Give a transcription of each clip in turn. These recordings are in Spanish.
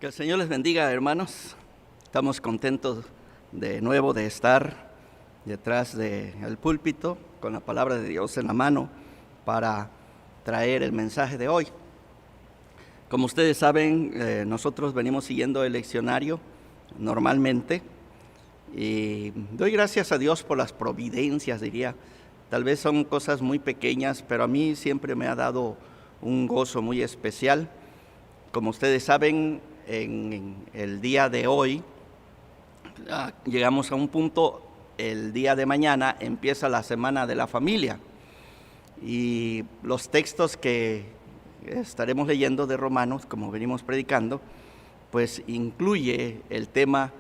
Que el Señor les bendiga, hermanos. Estamos contentos de nuevo de estar detrás del púlpito con la palabra de Dios en la mano para traer el mensaje de hoy. Como ustedes saben, nosotros venimos siguiendo el leccionario normalmente y doy gracias a Dios por las providencias, diría. Tal vez son cosas muy pequeñas, pero a mí siempre me ha dado un gozo muy especial. Como ustedes saben, en el día de hoy llegamos a un punto, el día de mañana empieza la Semana de la Familia y los textos que estaremos leyendo de Romanos, como venimos predicando, pues incluye el tema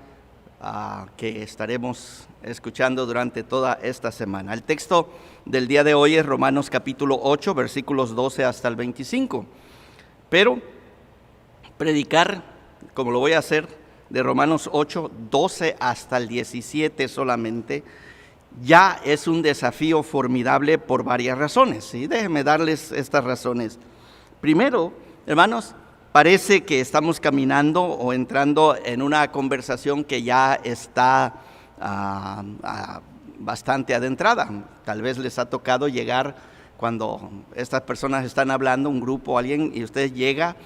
que estaremos escuchando durante toda esta semana. El texto del día de hoy es Romanos capítulo 8, versículos 12 hasta el 25, pero predicar, como lo voy a hacer, de Romanos 8, 12 hasta el 17 solamente, ya es un desafío formidable por varias razones, ¿sí? Déjenme darles estas razones. Primero, hermanos, parece que estamos caminando o entrando en una conversación que ya está bastante adentrada. Tal vez les ha tocado llegar cuando estas personas están hablando, un grupo o alguien, y usted llega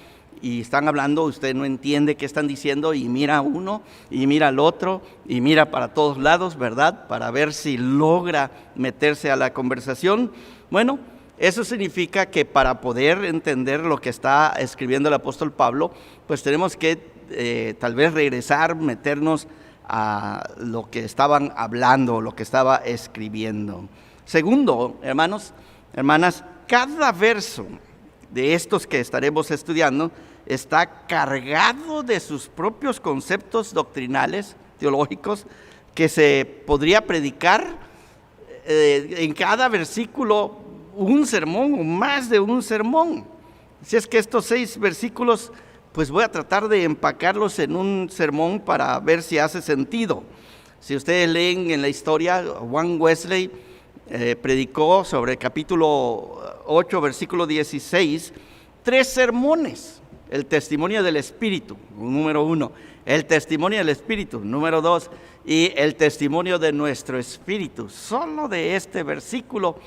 y están hablando, usted no entiende qué están diciendo y mira a uno y mira al otro y mira para todos lados, ¿verdad? Para ver si logra meterse a la conversación. Bueno, eso significa que para poder entender lo que está escribiendo el apóstol Pablo, pues tenemos que tal vez regresar, meternos a lo que estaban hablando, lo que estaba escribiendo. Segundo, hermanos, hermanas, cada verso de estos que estaremos estudiando está cargado de sus propios conceptos doctrinales, teológicos, que se podría predicar en cada versículo un sermón o más de un sermón. Si es que estos 6 versículos, pues voy a tratar de empacarlos en un sermón para ver si hace sentido. Si ustedes leen en la historia, Juan Wesley predicó sobre el capítulo 8, versículo 16, 3 sermones. El testimonio del Espíritu, número 1, el testimonio del Espíritu, número 2, y el testimonio de nuestro Espíritu, solo de este versículo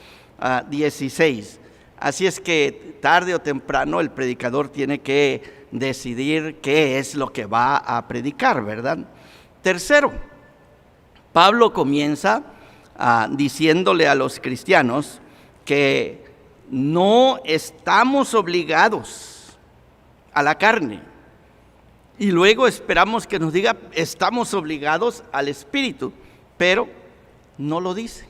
16. Así es que tarde o temprano el predicador tiene que decidir qué es lo que va a predicar, ¿verdad? Tercero, Pablo comienza diciéndole a los cristianos que no estamos obligados a la carne, y luego esperamos que nos diga estamos obligados al Espíritu, pero no lo dice,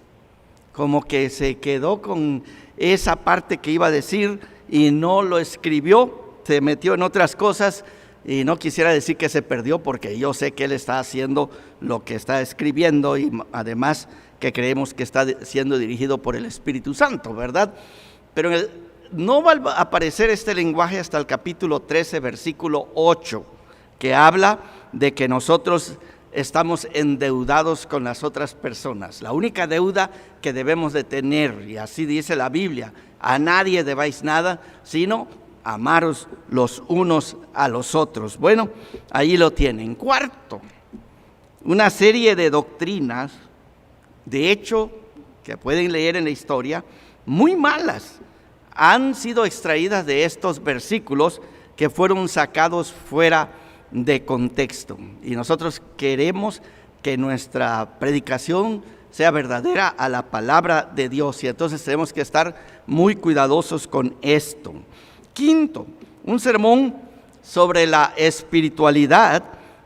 como que se quedó con esa parte que iba a decir y no lo escribió, se metió en otras cosas. Y no quisiera decir que se perdió, porque yo sé que él está haciendo lo que está escribiendo y además que creemos que está siendo dirigido por el Espíritu Santo, ¿verdad? Pero no va a aparecer este lenguaje hasta el capítulo 13, versículo 8, que habla de que nosotros estamos endeudados con las otras personas. La única deuda que debemos de tener, y así dice la Biblia, a nadie debáis nada, sino amaros los unos a los otros. Bueno, ahí lo tienen. Cuarto, una serie de doctrinas, de hecho, que pueden leer en la historia, muy malas, han sido extraídas de estos versículos que fueron sacados fuera de contexto. Y nosotros queremos que nuestra predicación sea verdadera a la palabra de Dios, y entonces tenemos que estar muy cuidadosos con esto. Quinto, un sermón sobre la espiritualidad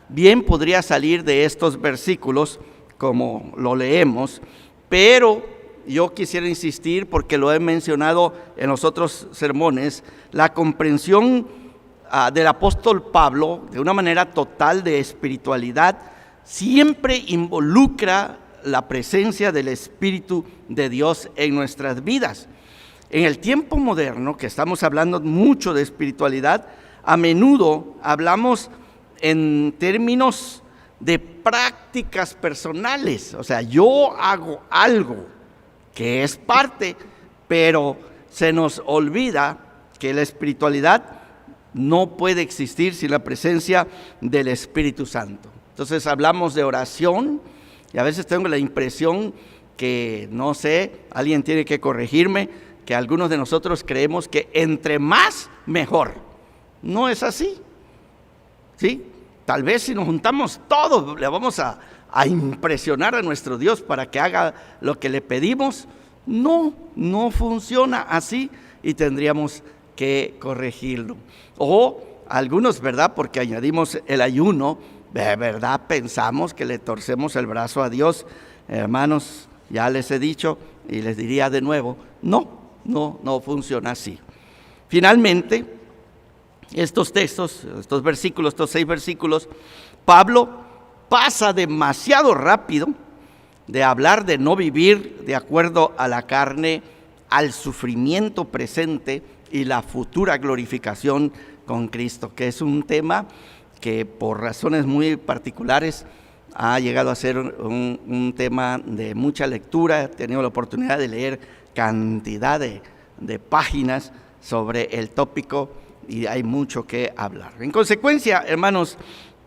bien podría salir de estos versículos como lo leemos, pero yo quisiera insistir, porque lo he mencionado en los otros sermones, la comprensión del apóstol Pablo de una manera total de espiritualidad siempre involucra la presencia del Espíritu de Dios en nuestras vidas. En el tiempo moderno, que estamos hablando mucho de espiritualidad, a menudo hablamos en términos de prácticas personales. O sea, yo hago algo que es parte, pero se nos olvida que la espiritualidad no puede existir sin la presencia del Espíritu Santo. Entonces hablamos de oración y a veces tengo la impresión que, no sé, alguien tiene que corregirme, que algunos de nosotros creemos que entre más, mejor. No es así, ¿sí? Tal vez si nos juntamos todos, le vamos a impresionar a nuestro Dios para que haga lo que le pedimos. No funciona así y tendríamos que corregirlo. O algunos, ¿verdad? Porque añadimos el ayuno, de verdad pensamos que le torcemos el brazo a Dios. Hermanos, ya les he dicho y les diría de nuevo, no funciona así. Finalmente, estos textos, estos versículos, estos 6 versículos, Pablo pasa demasiado rápido de hablar de no vivir de acuerdo a la carne, al sufrimiento presente y la futura glorificación con Cristo, que es un tema que por razones muy particulares ha llegado a ser un tema de mucha lectura. He tenido la oportunidad de leer cantidad de páginas sobre el tópico y hay mucho que hablar. En consecuencia, hermanos,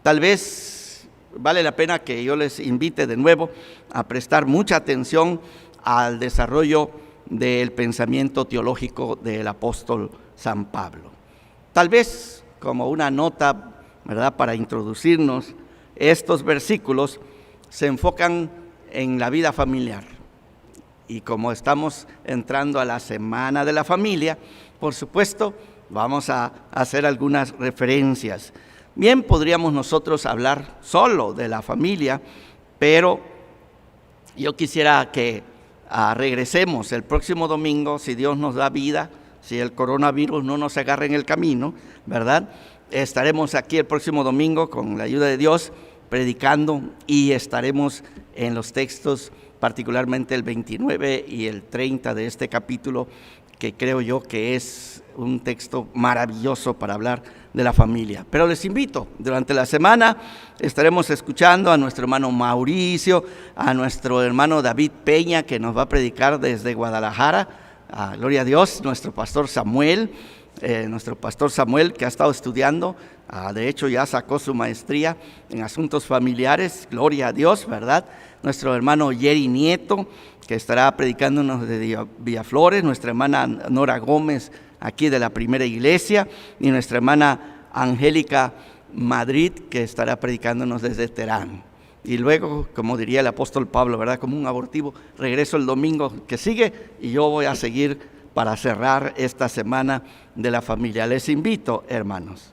tal vez vale la pena que yo les invite de nuevo a prestar mucha atención al desarrollo del pensamiento teológico del apóstol San Pablo. Tal vez como una nota, ¿verdad?, para introducirnos, estos versículos se enfocan en la vida familiar. Y como estamos entrando a la Semana de la Familia, por supuesto, vamos a hacer algunas referencias. Bien, podríamos nosotros hablar solo de la familia, pero yo quisiera que regresemos el próximo domingo, si Dios nos da vida, si el coronavirus no nos agarra en el camino, ¿verdad? Estaremos aquí el próximo domingo con la ayuda de Dios predicando y estaremos en los textos, particularmente el 29 y el 30 de este capítulo, que creo yo que es un texto maravilloso para hablar de la familia. Pero les invito, durante la semana estaremos escuchando a nuestro hermano Mauricio, a nuestro hermano David Peña, que nos va a predicar desde Guadalajara, gloria a Dios, nuestro pastor Samuel, que ha estado estudiando, de hecho ya sacó su maestría en asuntos familiares, gloria a Dios, ¿verdad? Nuestro hermano Jerry Nieto, que estará predicándonos de Villaflores, nuestra hermana Nora Gómez, aquí de la Primera Iglesia, y nuestra hermana Angélica Madrid, que estará predicándonos desde Terán. Y luego, como diría el apóstol Pablo, ¿verdad?, como un abortivo, regreso el domingo que sigue y yo voy a seguir para cerrar esta semana de la familia. Les invito, hermanos.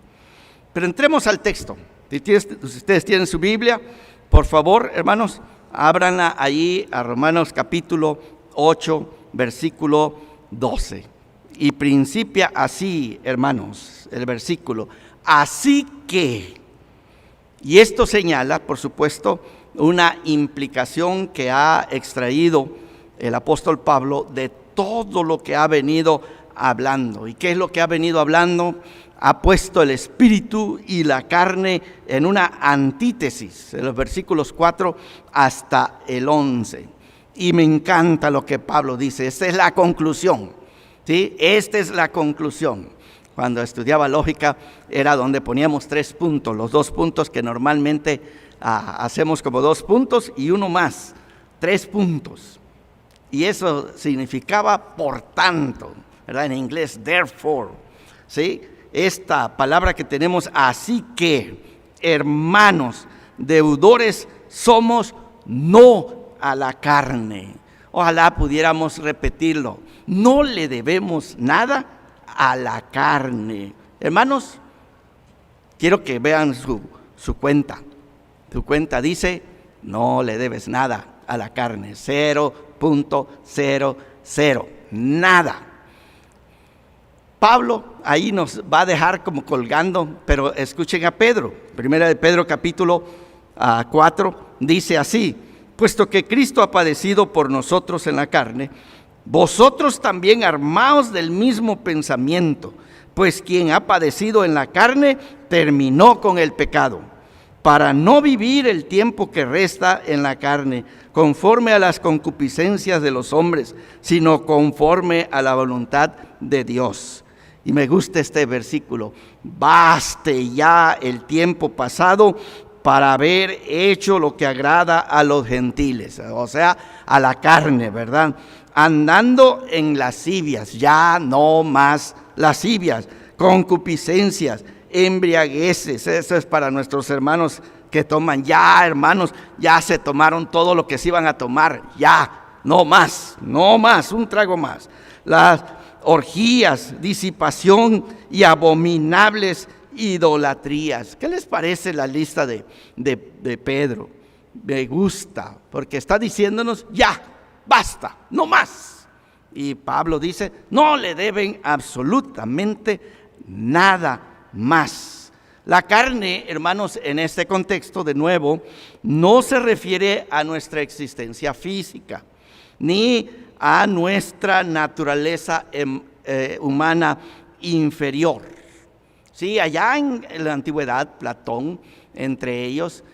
Pero entremos al texto. Si ustedes tienen su Biblia, por favor, hermanos, ábranla allí a Romanos capítulo 8, versículo 12. Y principia así, hermanos, el versículo. Así que, y esto señala, por supuesto, una implicación que ha extraído el apóstol Pablo de todo lo que ha venido hablando. ¿Y qué es lo que ha venido hablando? Ha puesto el espíritu y la carne en una antítesis, en los versículos 4 hasta el 11. Y me encanta lo que Pablo dice, esta es la conclusión, ¿sí? Esta es la conclusión. Cuando estudiaba lógica era donde poníamos 3 puntos, los 2 puntos que normalmente hacemos como 2 puntos y uno más, 3 puntos. Y eso significaba por tanto, ¿verdad? En inglés, therefore, ¿sí? Esta palabra que tenemos, así que, hermanos, deudores somos no a la carne. Ojalá pudiéramos repetirlo. No le debemos nada a la carne. Hermanos, quiero que vean su cuenta. Su cuenta dice, no le debes nada a la carne. 0.00, nada. Pablo ahí nos va a dejar como colgando, pero escuchen a Pedro. Primera de Pedro capítulo 4 dice así: puesto que Cristo ha padecido por nosotros en la carne, vosotros también armaos del mismo pensamiento, pues quien ha padecido en la carne terminó con el pecado, para no vivir el tiempo que resta en la carne, conforme a las concupiscencias de los hombres, sino conforme a la voluntad de Dios. Y me gusta este versículo: baste ya el tiempo pasado para haber hecho lo que agrada a los gentiles, o sea, a la carne, ¿verdad? Andando en lascivias, ya no más lascivias, concupiscencias, embriagueces. Eso es para nuestros hermanos que toman. Ya, hermanos, ya se tomaron todo lo que se iban a tomar, ya, no más, un trago más. Las orgías, disipación y abominables idolatrías. ¿Qué les parece la lista de Pedro? Me gusta, porque está diciéndonos: ya, basta, no más. Y Pablo dice: no le deben absolutamente nada más. La carne, hermanos, en este contexto, de nuevo, no se refiere a nuestra existencia física, ni a nuestra naturaleza humana inferior. Sí, allá en la antigüedad, Platón, entre ellos,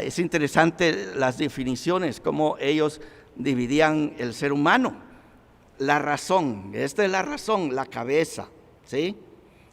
es interesante las definiciones, cómo ellos dividían el ser humano. La razón, esta es la razón, la cabeza, ¿sí?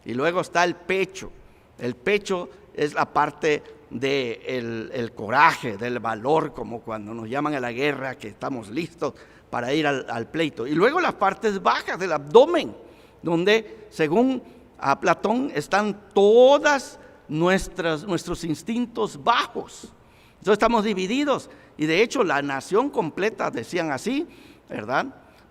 Y luego está el pecho. El pecho es la parte del coraje, del valor, como cuando nos llaman a la guerra, que estamos listos para ir al pleito. Y luego las partes bajas del abdomen, donde según a Platón están todas nuestros instintos bajos. Entonces estamos divididos, y de hecho la nación completa decían así, ¿verdad?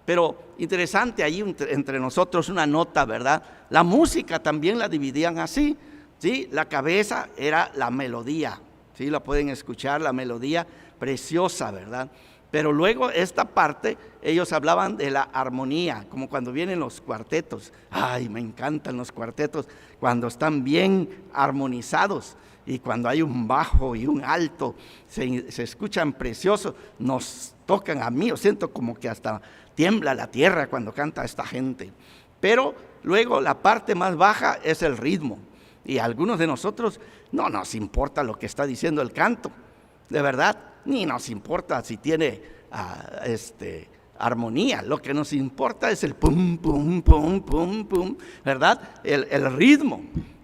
Pero interesante ahí entre nosotros una nota, ¿verdad? La música también la dividían así, ¿sí? La cabeza era la melodía, ¿sí? La pueden escuchar, la melodía preciosa, ¿verdad? Pero luego esta parte, ellos hablaban de la armonía, como cuando vienen los cuartetos. Ay, me encantan los cuartetos, cuando están bien armonizados, y cuando hay un bajo y un alto, se escuchan preciosos, nos tocan. A mí, yo siento como que hasta tiembla la tierra cuando canta esta gente. Pero luego la parte más baja es el ritmo, y a algunos de nosotros no nos importa lo que está diciendo el canto, de verdad. Ni nos importa si tiene armonía. Lo que nos importa es el pum, pum, pum, pum, pum, ¿verdad? El ritmo.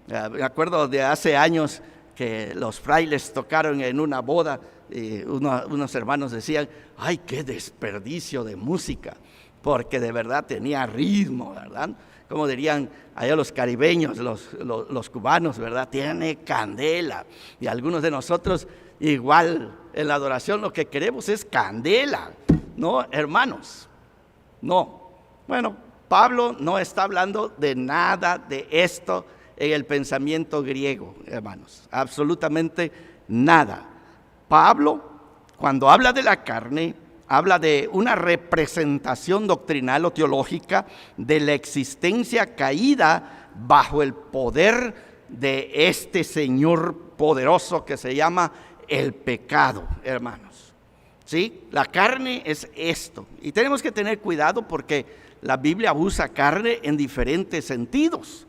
Me acuerdo de hace años que los frailes tocaron en una boda, y unos hermanos decían: ay, qué desperdicio de música, porque de verdad tenía ritmo, ¿verdad? Como dirían allá los caribeños, los cubanos, ¿verdad? Tiene candela. Y algunos de nosotros igual en la adoración lo que queremos es candela, ¿no, hermanos? No. Bueno, Pablo no está hablando de nada de esto en el pensamiento griego, hermanos, absolutamente nada. Pablo, cuando habla de la carne, habla de una representación doctrinal o teológica de la existencia caída bajo el poder de este Señor poderoso que se llama el pecado, hermanos. ¿Sí? La carne es esto, y tenemos que tener cuidado porque la Biblia usa carne en diferentes sentidos.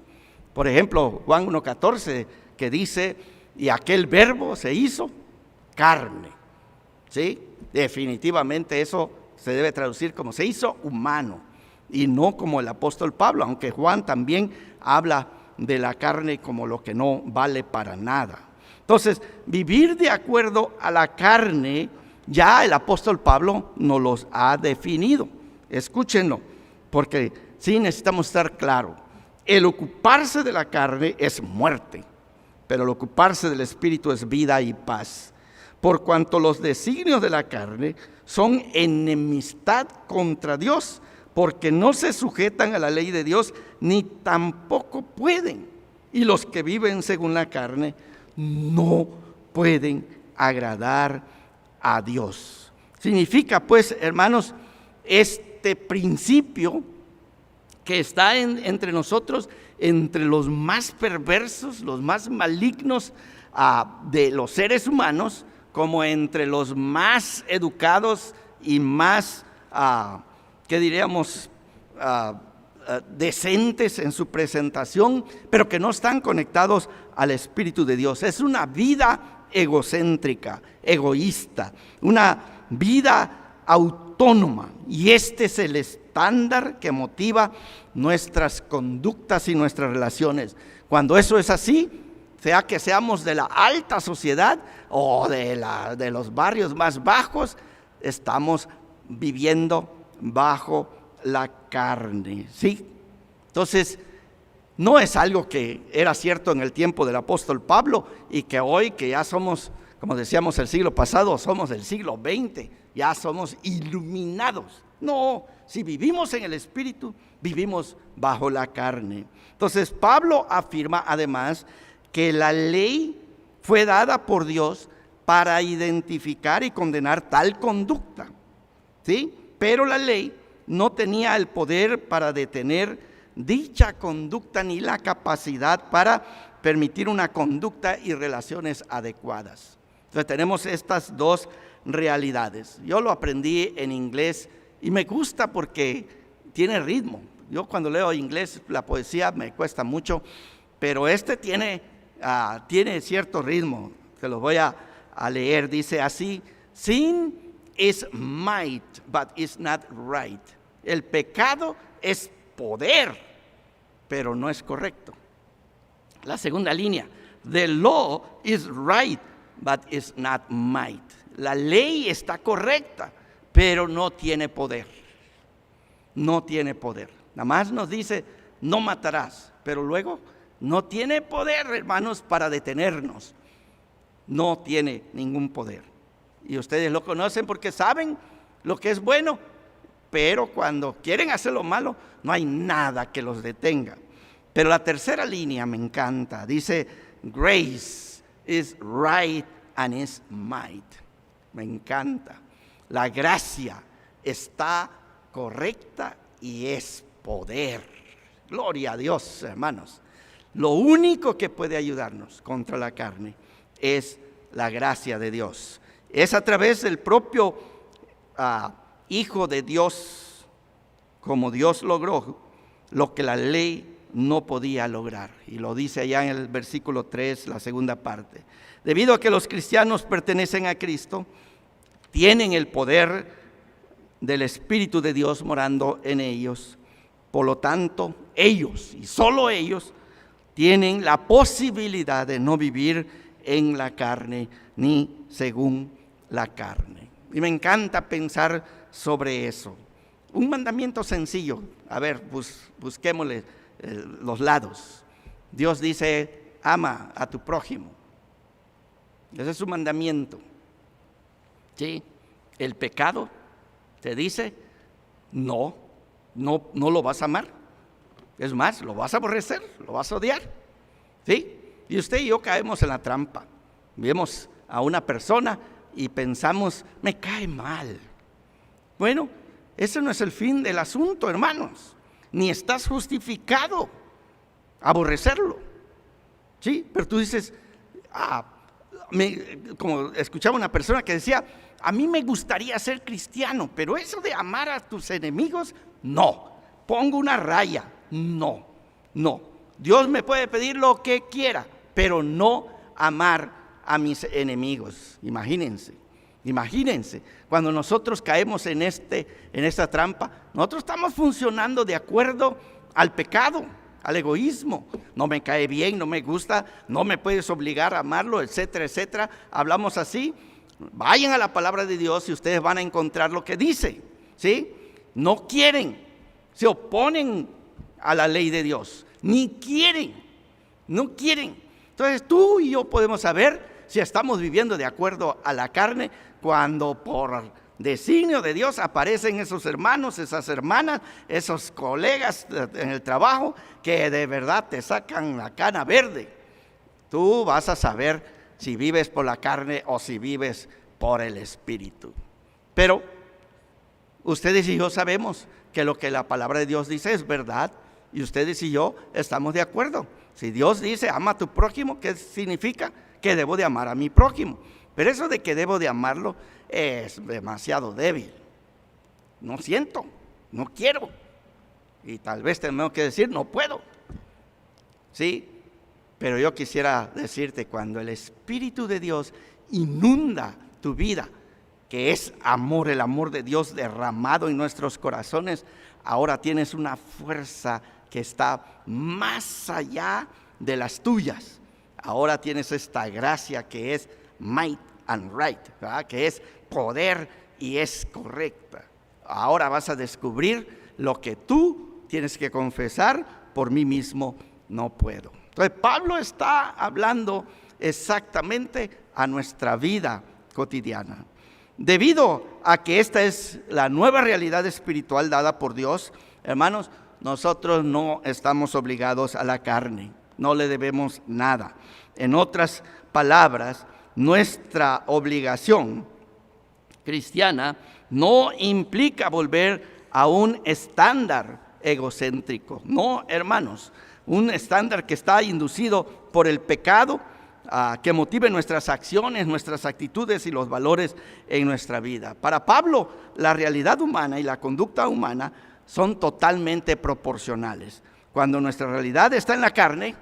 Por ejemplo, Juan 1:14, que dice: y aquel verbo se hizo carne. ¿Sí? Definitivamente eso se debe traducir como se hizo humano, y no como el apóstol Pablo, aunque Juan también habla de la carne como lo que no vale para nada. Entonces, vivir de acuerdo a la carne, ya el apóstol Pablo nos los ha definido. Escúchenlo, porque sí necesitamos estar claros. El ocuparse de la carne es muerte, pero el ocuparse del Espíritu es vida y paz. Por cuanto los designios de la carne son enemistad contra Dios, porque no se sujetan a la ley de Dios, ni tampoco pueden. Y los que viven según la carne no pueden agradar a Dios. Significa, pues, hermanos, este principio que está entre nosotros, entre los más perversos, los más malignos de los seres humanos, como entre los más educados y más, ¿qué diríamos?, decentes en su presentación, pero que no están conectados al Espíritu de Dios. Es una vida egocéntrica, egoísta, una vida autónoma, y este es el estándar que motiva nuestras conductas y nuestras relaciones. Cuando eso es así, sea que seamos de la alta sociedad o de los barrios más bajos, estamos viviendo bajo la carne, ¿sí? Entonces, no es algo que era cierto en el tiempo del apóstol Pablo y que hoy, que ya somos, como decíamos el siglo pasado, somos del siglo XX, ya somos iluminados. No, si vivimos en el Espíritu, vivimos bajo la carne. Entonces, Pablo afirma además que la ley fue dada por Dios para identificar y condenar tal conducta, ¿sí? Pero la ley no tenía el poder para detener dicha conducta ni la capacidad para permitir una conducta y relaciones adecuadas. Entonces tenemos estas dos realidades. Yo lo aprendí en inglés y me gusta porque tiene ritmo. Yo cuando leo inglés, la poesía me cuesta mucho, pero tiene cierto ritmo. Se los voy a leer. Dice así: Sin is might, but is not right. El pecado es poder, pero no es correcto. La segunda línea: The law is right, but is not might. La ley está correcta, pero no tiene poder. No tiene poder. Nada más nos dice, no matarás, pero luego no tiene poder, hermanos, para detenernos. No tiene ningún poder. Y ustedes lo conocen porque saben lo que es bueno, pero cuando quieren hacer lo malo, no hay nada que los detenga. Pero la tercera línea me encanta. Dice, grace is right and is might. Me encanta. La gracia está correcta y es poder. Gloria a Dios, hermanos. Lo único que puede ayudarnos contra la carne es la gracia de Dios. Es a través del propio Hijo de Dios, como Dios logró lo que la ley no podía lograr. Y lo dice allá en el versículo 3, la segunda parte. Debido a que los cristianos pertenecen a Cristo, tienen el poder del Espíritu de Dios morando en ellos. Por lo tanto, ellos, y solo ellos, tienen la posibilidad de no vivir en la carne ni según la carne. Y me encanta pensar sobre eso. Un mandamiento sencillo. A ver, busquémosle los lados. Dios dice, ama a tu prójimo. Ese es su mandamiento. ¿Sí? El pecado te dice, no lo vas a amar. Es más, lo vas a aborrecer, lo vas a odiar. ¿Sí? Y usted y yo caemos en la trampa. Vemos a una persona y pensamos, me cae mal. Bueno, ese no es el fin del asunto, hermanos. Ni estás justificado aborrecerlo. ¿Sí? Pero tú dices, como escuchaba una persona que decía, a mí me gustaría ser cristiano, pero eso de amar a tus enemigos, no. Pongo una raya, no. Dios me puede pedir lo que quiera, pero no amar a mis enemigos. Imagínense, cuando nosotros caemos en esta trampa, nosotros estamos funcionando de acuerdo al pecado, al egoísmo. No me cae bien, no me gusta, no me puedes obligar a amarlo, etcétera, etcétera. Hablamos así. Vayan a la palabra de Dios y ustedes van a encontrar lo que dice, ¿sí? No quieren, se oponen a la ley de Dios, no quieren. Entonces tú y yo podemos saber si estamos viviendo de acuerdo a la carne cuando por designio de Dios aparecen esos hermanos, esas hermanas, esos colegas en el trabajo que de verdad te sacan la cana verde. Tú vas a saber si vives por la carne o si vives por el Espíritu. Pero ustedes y yo sabemos que lo que la palabra de Dios dice es verdad y ustedes y yo estamos de acuerdo. Si Dios dice ama a tu prójimo, ¿qué significa? Que debo de amar a mi prójimo. Pero eso de que debo de amarlo es demasiado débil. No siento, no quiero. Y tal vez tenemos que decir no puedo. ¿Sí? Pero yo quisiera decirte, cuando el Espíritu de Dios inunda tu vida, que es amor, el amor de Dios derramado en nuestros corazones, ahora tienes una fuerza que está más allá de las tuyas. Ahora tienes esta gracia que es might and right, ¿verdad? Que es poder y es correcta. Ahora vas a descubrir lo que tú tienes que confesar: por mí mismo no puedo. Entonces Pablo está hablando exactamente a nuestra vida cotidiana. Debido a que esta es la nueva realidad espiritual dada por Dios, hermanos, nosotros no estamos obligados a la carne, no le debemos nada. En otras palabras, nuestra obligación cristiana no implica volver a un estándar egocéntrico. No, hermanos, un estándar que está inducido por el pecado, que motive nuestras acciones, nuestras actitudes y los valores en nuestra vida. Para Pablo, la realidad humana y la conducta humana son totalmente proporcionales. Cuando nuestra realidad está en la carne,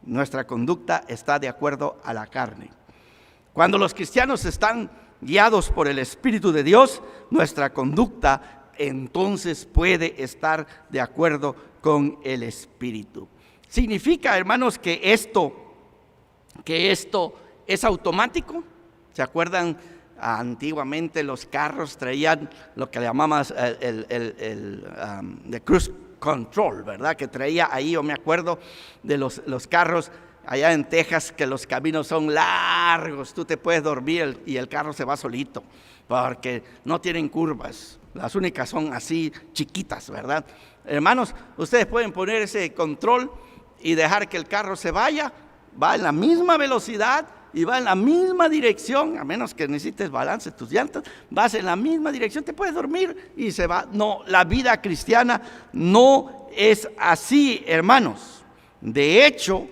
nuestra conducta está de acuerdo a la carne. Cuando los cristianos están guiados por el Espíritu de Dios, nuestra conducta entonces puede estar de acuerdo con el Espíritu. Significa, hermanos, que esto es automático. ¿Se acuerdan? Antiguamente los carros traían lo que le llamamos el cruise control, ¿verdad? Que traía ahí, yo me acuerdo de los carros allá en Texas, que los caminos son largos, tú te puedes dormir y el carro se va solito, porque no tienen curvas, las únicas son así chiquitas, ¿verdad? Hermanos, ustedes pueden poner ese control y dejar que el carro se vaya, va en la misma velocidad y va en la misma dirección, a menos que necesites balance tus llantas, vas en la misma dirección, te puedes dormir y se va. No, la vida cristiana no es así, hermanos. De hecho,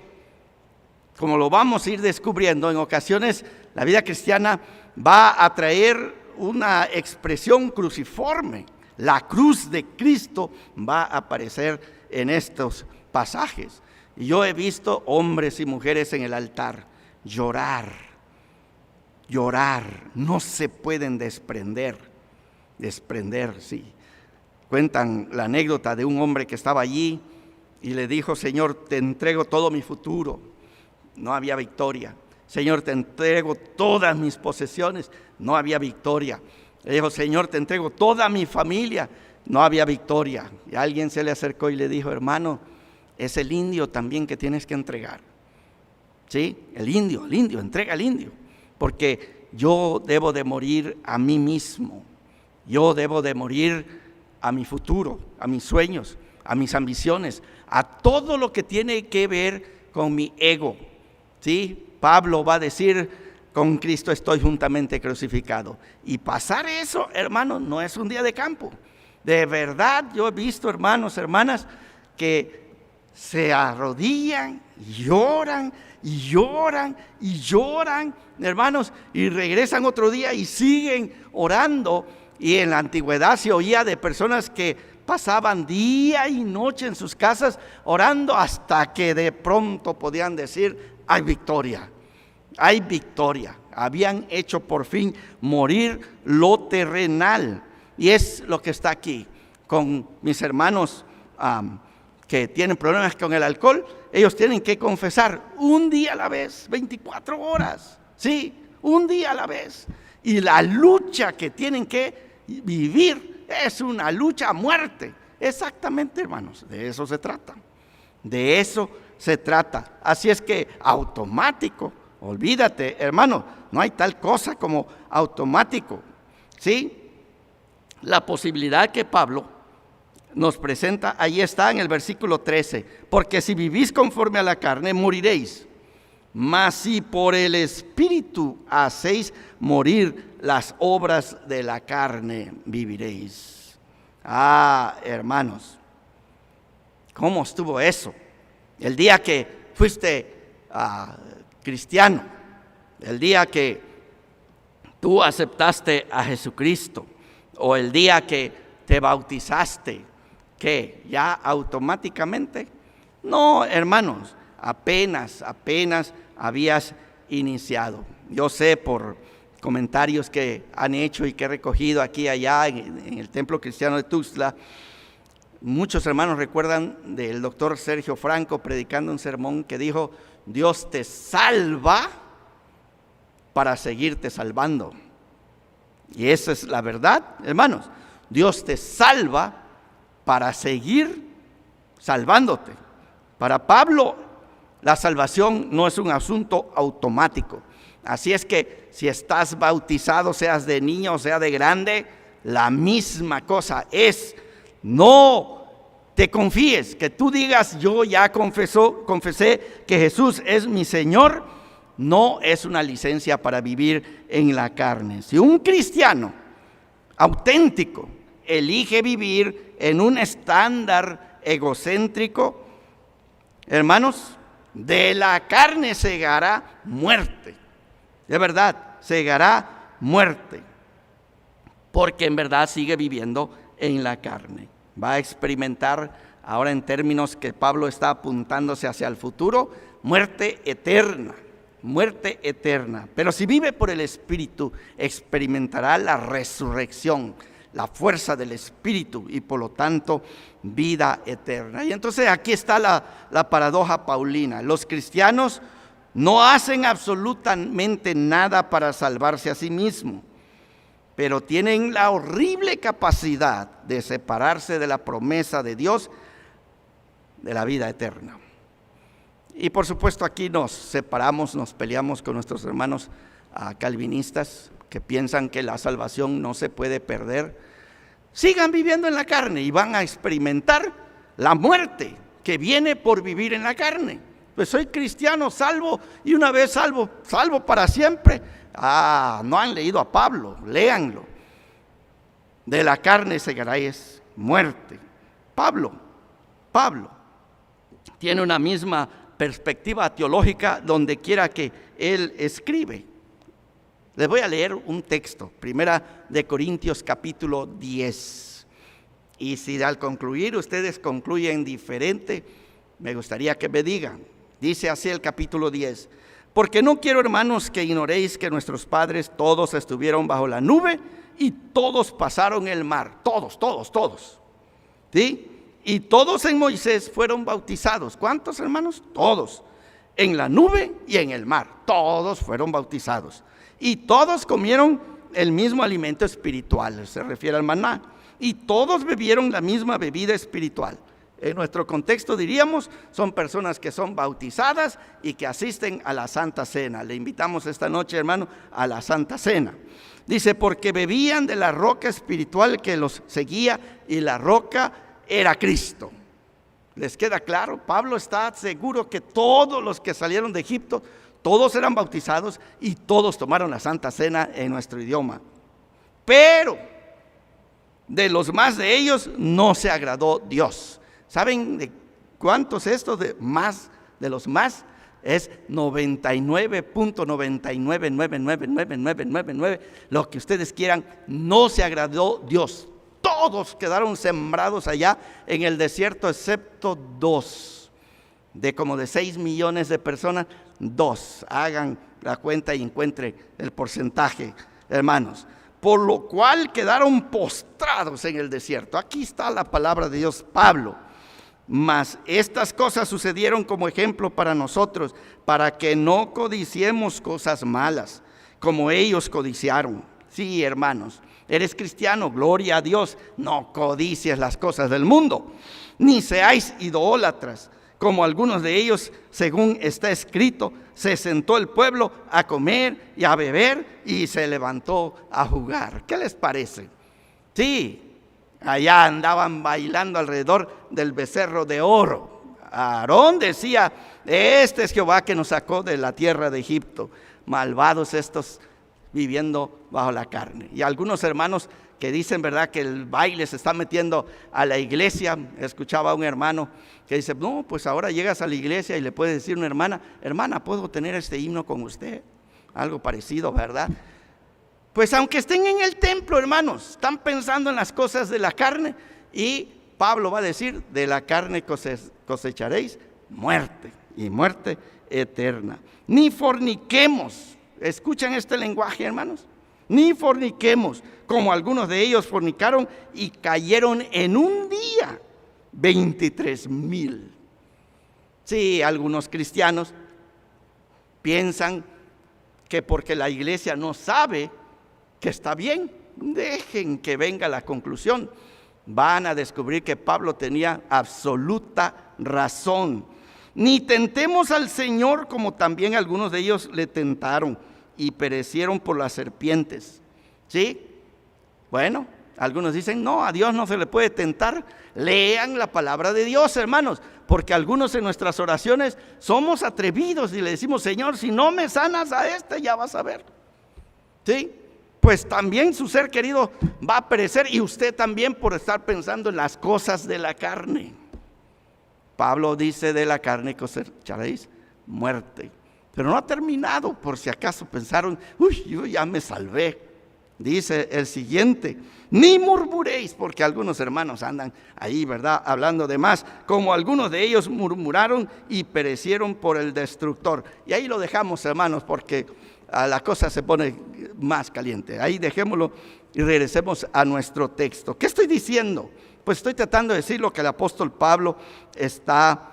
como lo vamos a ir descubriendo, en ocasiones la vida cristiana va a traer una expresión cruciforme. La cruz de Cristo va a aparecer en estos pasajes. Y yo he visto hombres y mujeres en el altar llorar, no se pueden desprender, sí. Cuentan la anécdota de un hombre que estaba allí y le dijo: Señor, te entrego todo mi futuro. No había victoria. Señor, te entrego todas mis posesiones. No había victoria. Le dijo: Señor, te entrego toda mi familia. No había victoria. Y alguien se le acercó y le dijo: hermano, es el indio también que tienes que entregar. ¿Sí? El indio, entrega al indio. Porque yo debo de morir a mí mismo. Yo debo de morir a mi futuro, a mis sueños, a mis ambiciones, a todo lo que tiene que ver con mi ego. ¿Sí? Pablo va a decir: con Cristo estoy juntamente crucificado. Y pasar eso, hermanos, no es un día de campo. De verdad, yo he visto hermanos, hermanas, que se arrodillan, lloran, hermanos, y regresan otro día y siguen orando. Y en la antigüedad se oía de personas que pasaban día y noche en sus casas orando, hasta que de pronto podían decir: hay victoria. Habían hecho por fin morir lo terrenal. Y es lo que está aquí con mis hermanos que tienen problemas con el alcohol. Ellos tienen que confesar un día a la vez, 24 horas, sí, un día a la vez. Y la lucha que tienen que vivir es una lucha a muerte. Exactamente, hermanos, de eso se trata. Así es que automático, olvídate, hermano, no hay tal cosa como automático, ¿sí? La posibilidad que Pablo nos presenta, ahí está en el versículo 13: porque si vivís conforme a la carne, moriréis, mas si por el Espíritu hacéis morir las obras de la carne, viviréis. Hermanos, ¿cómo estuvo eso? El día que fuiste cristiano, el día que tú aceptaste a Jesucristo, o el día que te bautizaste, ¿qué? ¿Ya automáticamente? No, hermanos, apenas habías iniciado. Yo sé por comentarios que han hecho y que he recogido aquí y allá en el Templo Cristiano de Tuxtla, muchos hermanos recuerdan del doctor Sergio Franco predicando un sermón que dijo: Dios te salva para seguirte salvando. Y esa es la verdad, hermanos. Dios te salva para seguir salvándote. Para Pablo, la salvación no es un asunto automático. Así es que si estás bautizado, seas de niño o sea de grande, la misma cosa es. No te confíes, que tú digas: yo ya confesé que Jesús es mi Señor, no es una licencia para vivir en la carne. Si un cristiano auténtico elige vivir en un estándar egocéntrico, hermanos, de la carne segará muerte. De verdad, segará muerte, porque en verdad sigue viviendo en la carne. Va a experimentar, ahora en términos que Pablo está apuntándose hacia el futuro, muerte eterna. Muerte eterna. Pero si vive por el Espíritu, experimentará la resurrección, la fuerza del Espíritu, y por lo tanto vida eterna. Y entonces aquí está la paradoja paulina. Los cristianos no hacen absolutamente nada para salvarse a sí mismos, pero tienen la horrible capacidad de separarse de la promesa de Dios de la vida eterna. Y por supuesto aquí nos separamos, nos peleamos con nuestros hermanos calvinistas que piensan que la salvación no se puede perder. Sigan viviendo en la carne y van a experimentar la muerte que viene por vivir en la carne. Pues soy cristiano, salvo, y una vez salvo para siempre. No han leído a Pablo, léanlo. De la carne segaréis muerte. Pablo tiene una misma perspectiva teológica donde quiera que él escribe. Les voy a leer un texto, 1 Corintios capítulo 10. Y si al concluir ustedes concluyen diferente, me gustaría que me digan. Dice así el capítulo 10: porque no quiero, hermanos, que ignoréis que nuestros padres todos estuvieron bajo la nube y todos pasaron el mar. Todos. ¿Sí? Y todos en Moisés fueron bautizados. ¿Cuántos, hermanos? Todos. En la nube y en el mar. Todos fueron bautizados. Y todos comieron el mismo alimento espiritual, se refiere al maná. Y todos bebieron la misma bebida espiritual. En nuestro contexto diríamos, son personas que son bautizadas y que asisten a la Santa Cena. Le invitamos esta noche, hermano, a la Santa Cena. Dice: porque bebían de la roca espiritual que los seguía, y la roca era Cristo. ¿Les queda claro? Pablo está seguro que todos los que salieron de Egipto, todos eran bautizados y todos tomaron la Santa Cena en nuestro idioma. Pero de los más de ellos no se agradó Dios. ¿Saben de cuántos estos de los más? Es 99.99999999, lo que ustedes quieran. No se agradó Dios. Todos quedaron sembrados allá en el desierto, excepto 2. De como de 6 millones de personas, 2. Hagan la cuenta y encuentren el porcentaje, hermanos. Por lo cual quedaron postrados en el desierto. Aquí está la palabra de Dios, Pablo. Mas estas cosas sucedieron como ejemplo para nosotros, para que no codiciemos cosas malas, como ellos codiciaron. Sí, hermanos, eres cristiano, gloria a Dios. No codicies las cosas del mundo, ni seáis idólatras, como algunos de ellos, según está escrito: se sentó el pueblo a comer y a beber, y se levantó a jugar. ¿Qué les parece? Sí. Allá andaban bailando alrededor del becerro de oro. Aarón decía: este es Jehová que nos sacó de la tierra de Egipto. Malvados estos, viviendo bajo la carne. Y algunos hermanos que dicen, ¿verdad?, que el baile se está metiendo a la iglesia. Escuchaba a un hermano que dice: no, pues ahora llegas a la iglesia y le puedes decir a una hermana, ¿puedo tener este himno con usted? Algo parecido, ¿verdad? Pues aunque estén en el templo, hermanos, están pensando en las cosas de la carne. Y Pablo va a decir: de la carne cosecharéis muerte, y muerte eterna. Ni forniquemos. ¿Escuchan este lenguaje, hermanos? ni forniquemos, como algunos de ellos fornicaron y cayeron en un día 23,000. Sí, algunos cristianos piensan que porque la iglesia no sabe que está bien, dejen que venga la conclusión. Van a descubrir que Pablo tenía absoluta razón. Ni tentemos al Señor como también algunos de ellos le tentaron y perecieron por las serpientes. ¿Sí? Bueno, algunos dicen, no, a Dios no se le puede tentar. Lean la palabra de Dios, hermanos, porque algunos en nuestras oraciones somos atrevidos y le decimos, Señor, si no me sanas a este, ya vas a ver. ¿Sí? Pues también su ser querido va a perecer, y usted también por estar pensando en las cosas de la carne. Pablo dice, de la carne cosecharéis muerte. Pero no ha terminado, por si acaso pensaron, uy, yo ya me salvé. Dice el siguiente, ni murmuréis, porque algunos hermanos andan ahí, ¿verdad?, hablando de más, como algunos de ellos murmuraron y perecieron por el destructor. Y ahí lo dejamos, hermanos, porque la cosa se pone más caliente. Ahí dejémoslo y regresemos a nuestro texto. ¿Qué estoy diciendo? Pues estoy tratando de decir lo que el apóstol Pablo está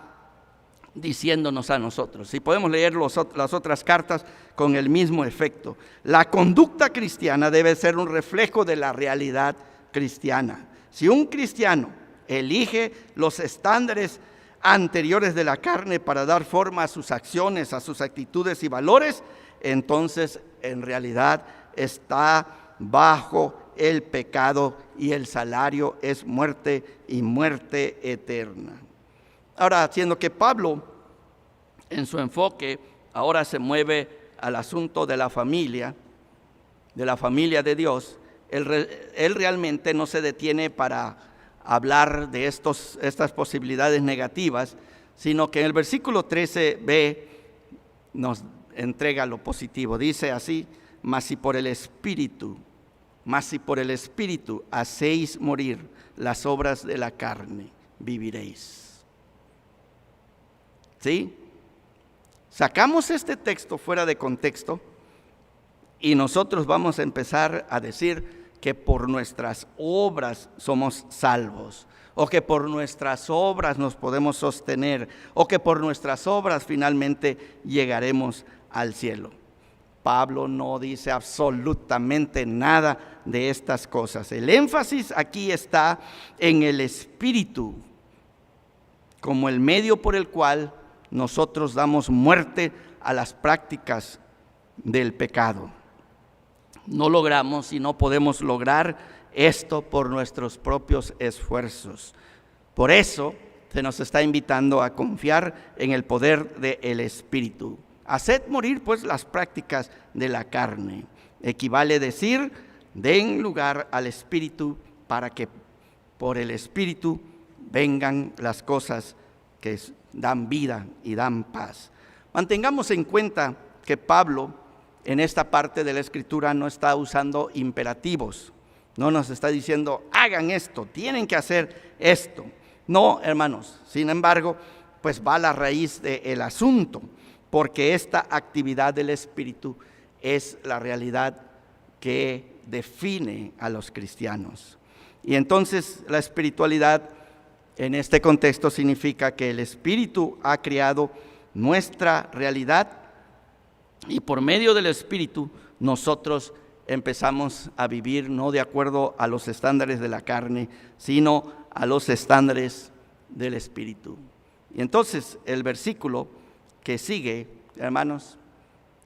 diciéndonos a nosotros. Si podemos leer las otras cartas con el mismo efecto. La conducta cristiana debe ser un reflejo de la realidad cristiana. Si un cristiano elige los estándares anteriores de la carne para dar forma a sus acciones, a sus actitudes y valores, entonces en realidad está bajo el pecado, y el salario es muerte, y muerte eterna. Ahora, siendo que Pablo en su enfoque ahora se mueve al asunto de la familia de Dios, él realmente no se detiene para hablar de estas posibilidades negativas, sino que en el versículo 13b nos entrega lo positivo. Dice así, mas si por el Espíritu hacéis morir las obras de la carne, viviréis. ¿Sí? Sacamos este texto fuera de contexto y nosotros vamos a empezar a decir que por nuestras obras somos salvos, o que por nuestras obras nos podemos sostener, o que por nuestras obras finalmente llegaremos al cielo. Pablo no dice absolutamente nada de estas cosas. El énfasis aquí está en el Espíritu como el medio por el cual nosotros damos muerte a las prácticas del pecado. No logramos y no podemos lograr esto por nuestros propios esfuerzos. Por eso se nos está invitando a confiar en el poder del Espíritu. Haced morir pues las prácticas de la carne. Equivale decir, den lugar al Espíritu para que por el Espíritu vengan las cosas que dan vida y dan paz. Mantengamos en cuenta que Pablo en esta parte de la Escritura no está usando imperativos. No nos está diciendo, hagan esto, tienen que hacer esto. No, hermanos, sin embargo, pues va a la raíz del asunto, porque esta actividad del Espíritu es la realidad que define a los cristianos. Y entonces la espiritualidad en este contexto significa que el Espíritu ha creado nuestra realidad, y por medio del Espíritu nosotros empezamos a vivir no de acuerdo a los estándares de la carne, sino a los estándares del Espíritu. Y entonces el versículo que sigue, hermanos,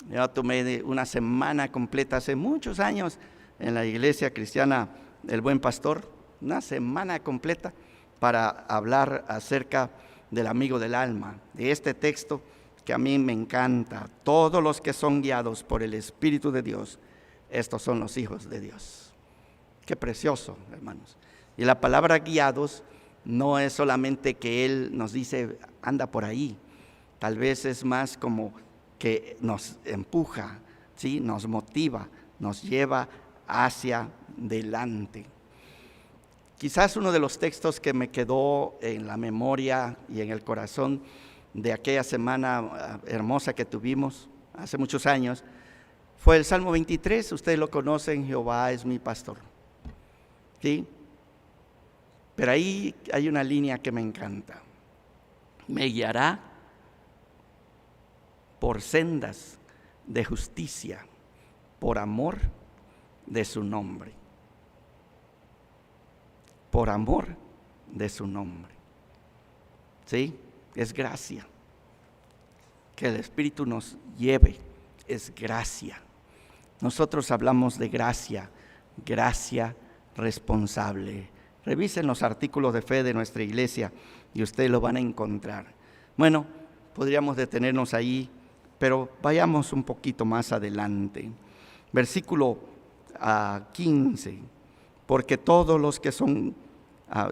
yo tomé una semana completa hace muchos años en la iglesia cristiana del Buen Pastor, una semana completa para hablar acerca del amigo del alma, de este texto que a mí me encanta. Todos los que son guiados por el Espíritu de Dios, estos son los hijos de Dios. Qué precioso, hermanos. Y la palabra guiados no es solamente que Él nos dice, anda por ahí. Tal vez es más como que nos empuja, ¿sí? Nos motiva, nos lleva hacia delante. Quizás uno de los textos que me quedó en la memoria y en el corazón de aquella semana hermosa que tuvimos hace muchos años fue el Salmo 23, ustedes lo conocen, Jehová es mi pastor. ¿Sí? Pero ahí hay una línea que me encanta. Me guiará por sendas de justicia, por amor de su nombre. Por amor de su nombre. ¿Sí? Es gracia. Que el Espíritu nos lleve, es gracia. Nosotros hablamos de gracia, gracia responsable. Revisen los artículos de fe de nuestra iglesia y ustedes lo van a encontrar. Bueno, podríamos detenernos ahí, pero vayamos un poquito más adelante. Versículo 15, porque todos los que son,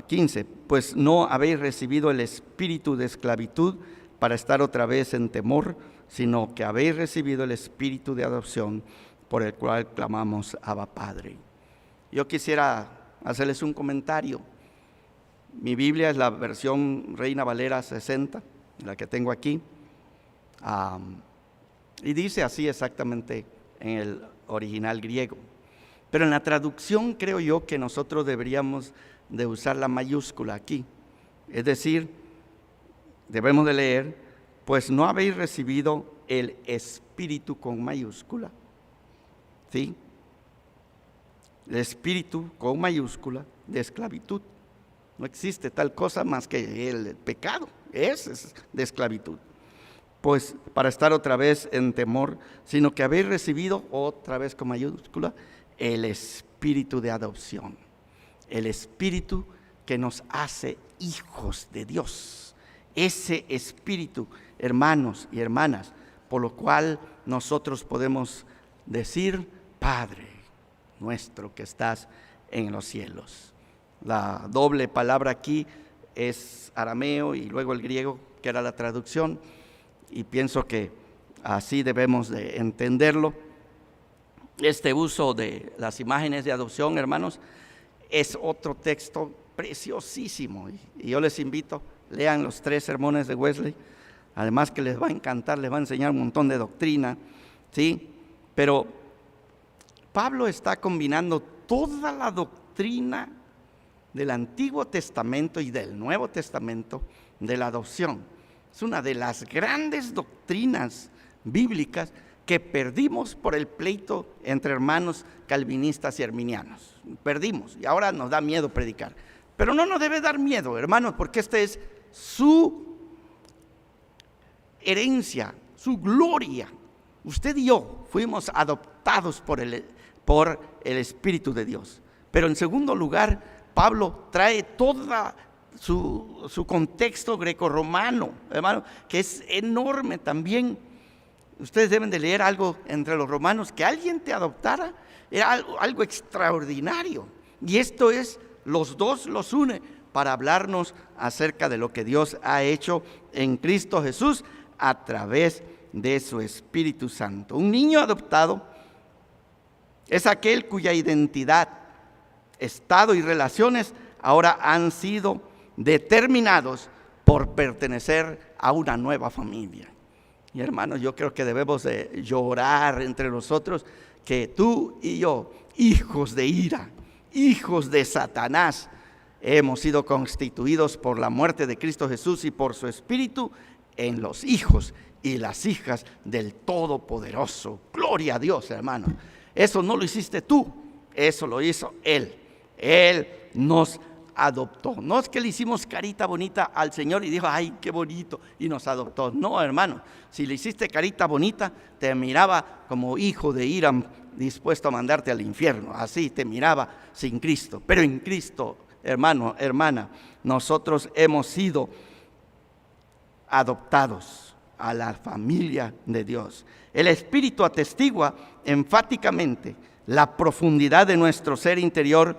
15, pues no habéis recibido el espíritu de esclavitud para estar otra vez en temor, sino que habéis recibido el espíritu de adopción, por el cual clamamos Abba Padre. Yo quisiera hacerles un comentario. Mi Biblia es la versión Reina Valera 60, la que tengo aquí, y dice así exactamente en el original griego. Pero en la traducción creo yo que nosotros deberíamos de usar la mayúscula aquí. Es decir, debemos de leer, pues no habéis recibido el espíritu con mayúscula. ¿Sí? El espíritu con mayúscula de esclavitud. No existe tal cosa más que el pecado, es de esclavitud. Pues para estar otra vez en temor, sino que habéis recibido otra vez con mayúscula el espíritu de adopción. El espíritu que nos hace hijos de Dios. Ese espíritu, hermanos y hermanas, por lo cual nosotros podemos decir: Padre nuestro que estás en los cielos. La doble palabra aquí es arameo y luego el griego, que era la traducción, y pienso que así debemos de entenderlo. Este uso de las imágenes de adopción, hermanos, es otro texto preciosísimo, y yo les invito, lean los 3 sermones de Wesley, además que les va a encantar, les va a enseñar un montón de doctrina, ¿sí? Pero Pablo está combinando toda la doctrina del Antiguo Testamento y del Nuevo Testamento de la adopción. Es una de las grandes doctrinas bíblicas que perdimos por el pleito entre hermanos calvinistas y arminianos. Perdimos y ahora nos da miedo predicar. Pero no nos debe dar miedo, hermanos, porque esta es su herencia, su gloria. Usted y yo fuimos adoptados por el Espíritu de Dios. Pero en segundo lugar, Pablo trae toda su contexto grecorromano, hermano, que es enorme también. Ustedes deben de leer algo entre los romanos, que alguien te adoptara, era algo extraordinario. Y esto es, los dos los une para hablarnos acerca de lo que Dios ha hecho en Cristo Jesús a través de su Espíritu Santo. Un niño adoptado es aquel cuya identidad, estado y relaciones ahora han sido determinados por pertenecer a una nueva familia. Y hermanos, yo creo que debemos de llorar entre nosotros que tú y yo, hijos de ira, hijos de Satanás, hemos sido constituidos por la muerte de Cristo Jesús y por su Espíritu en los hijos y las hijas del Todopoderoso. Gloria a Dios, hermano. Eso no lo hiciste tú, eso lo hizo Él. Él nos adoptó. No es que le hicimos carita bonita al Señor y dijo: ay, qué bonito, y nos adoptó. No, hermano, si le hiciste carita bonita, te miraba como hijo de Hiram, dispuesto a mandarte al infierno. Así te miraba sin Cristo. Pero en Cristo, hermano, hermana, nosotros hemos sido adoptados a la familia de Dios. El Espíritu atestigua enfáticamente la profundidad de nuestro ser interior,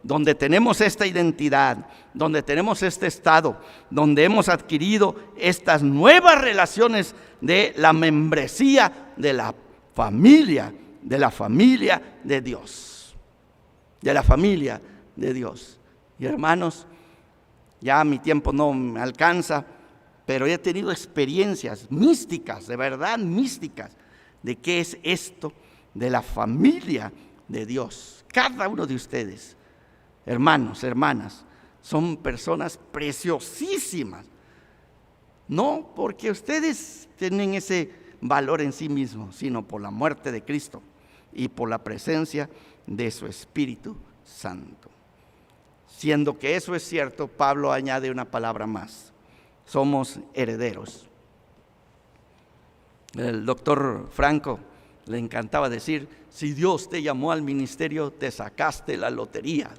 donde tenemos esta identidad, donde tenemos este estado, donde hemos adquirido estas nuevas relaciones de la membresía de la familia de Dios, de la familia de Dios. Y hermanos, ya mi tiempo no me alcanza, pero he tenido experiencias místicas, de verdad místicas, de qué es esto de la familia de Dios. Cada uno de ustedes, hermanos, hermanas, son personas preciosísimas. No porque ustedes tienen ese valor en sí mismos, sino por la muerte de Cristo y por la presencia de su Espíritu Santo. Siendo que eso es cierto, Pablo añade una palabra más: somos herederos. El doctor Franco le encantaba decir: si Dios te llamó al ministerio, te sacaste la lotería.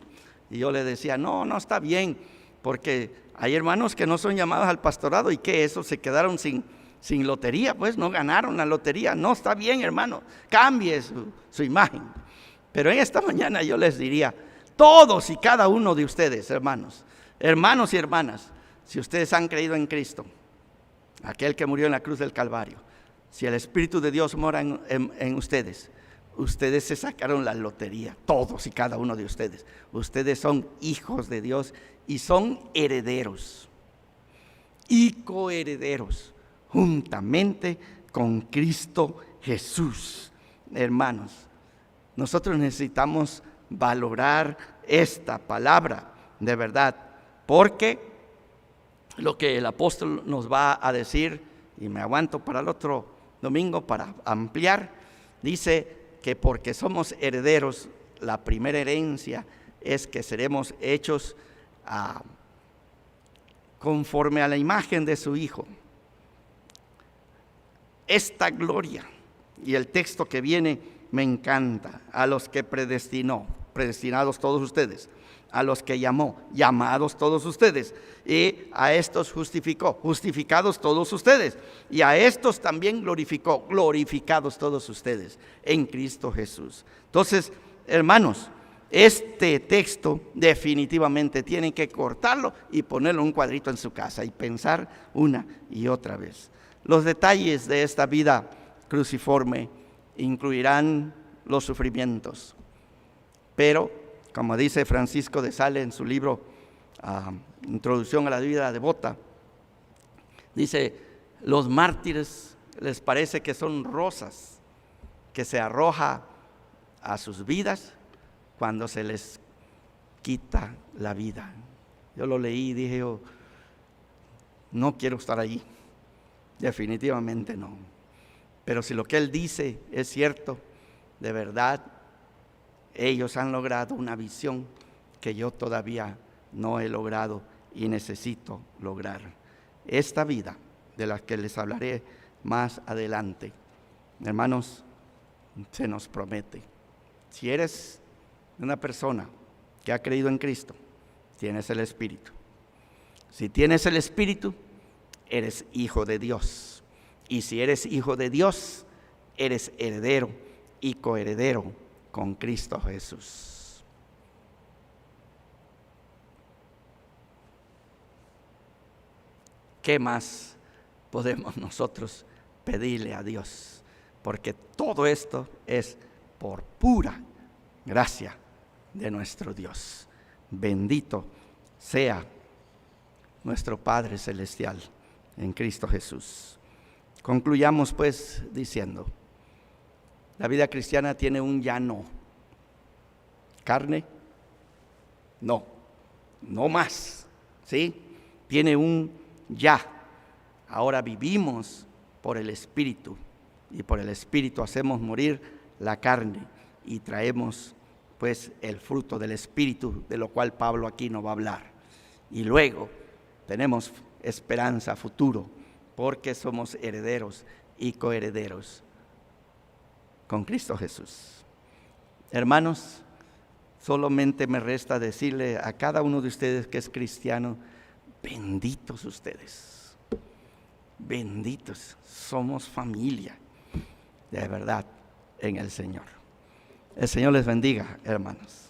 Y yo le decía: no está bien, porque hay hermanos que no son llamados al pastorado y que eso se quedaron sin lotería, pues no ganaron la lotería. No está bien, hermano, cambie su imagen. Pero en esta mañana yo les diría: todos y cada uno de ustedes, hermanos y hermanas, si ustedes han creído en Cristo, aquel que murió en la cruz del Calvario, si el Espíritu de Dios mora en ustedes, ustedes se sacaron la lotería, todos y cada uno de ustedes. Ustedes son hijos de Dios y son herederos y coherederos juntamente con Cristo Jesús. Hermanos, nosotros necesitamos valorar esta palabra de verdad, porque lo que el apóstol nos va a decir, y me aguanto para el otro domingo para ampliar, dice que porque somos herederos, la primera herencia es que seremos hechos conforme a la imagen de su Hijo. Esta gloria, y el texto que viene me encanta: a los que predestinó, predestinados todos ustedes; a los que llamó, llamados todos ustedes; y a estos justificó, justificados todos ustedes; y a estos también glorificó, glorificados todos ustedes en Cristo Jesús. Entonces, hermanos, este texto definitivamente tienen que cortarlo y ponerlo en un cuadrito en su casa y pensar una y otra vez. Los detalles de esta vida cruciforme incluirán los sufrimientos, pero como dice Francisco de Sales en su libro Introducción a la vida devota, dice: los mártires les parece que son rosas que se arroja a sus vidas cuando se les quita la vida. Yo lo leí y dije: no quiero estar allí, definitivamente no. Pero si lo que él dice es cierto, de verdad, ellos han logrado una visión que yo todavía no he logrado y necesito lograr. Esta vida de la que les hablaré más adelante, hermanos, se nos promete. Si eres una persona que ha creído en Cristo, tienes el Espíritu. Si tienes el Espíritu, eres hijo de Dios. Y si eres hijo de Dios, eres heredero y coheredero con Cristo Jesús. ¿Qué más podemos nosotros pedirle a Dios? Porque todo esto es por pura gracia de nuestro Dios. Bendito sea nuestro Padre Celestial en Cristo Jesús. Concluyamos pues diciendo: la vida cristiana tiene un ya no. Carne, no más, ¿sí? Tiene un ya. Ahora vivimos por el Espíritu, y por el Espíritu hacemos morir la carne y traemos pues el fruto del Espíritu, de lo cual Pablo aquí nos va a hablar. Y luego tenemos esperanza, futuro, porque somos herederos y coherederos con Cristo Jesús. Hermanos, solamente me resta decirle a cada uno de ustedes que es cristiano: benditos ustedes, benditos, somos familia de verdad en el Señor. El Señor les bendiga, hermanos.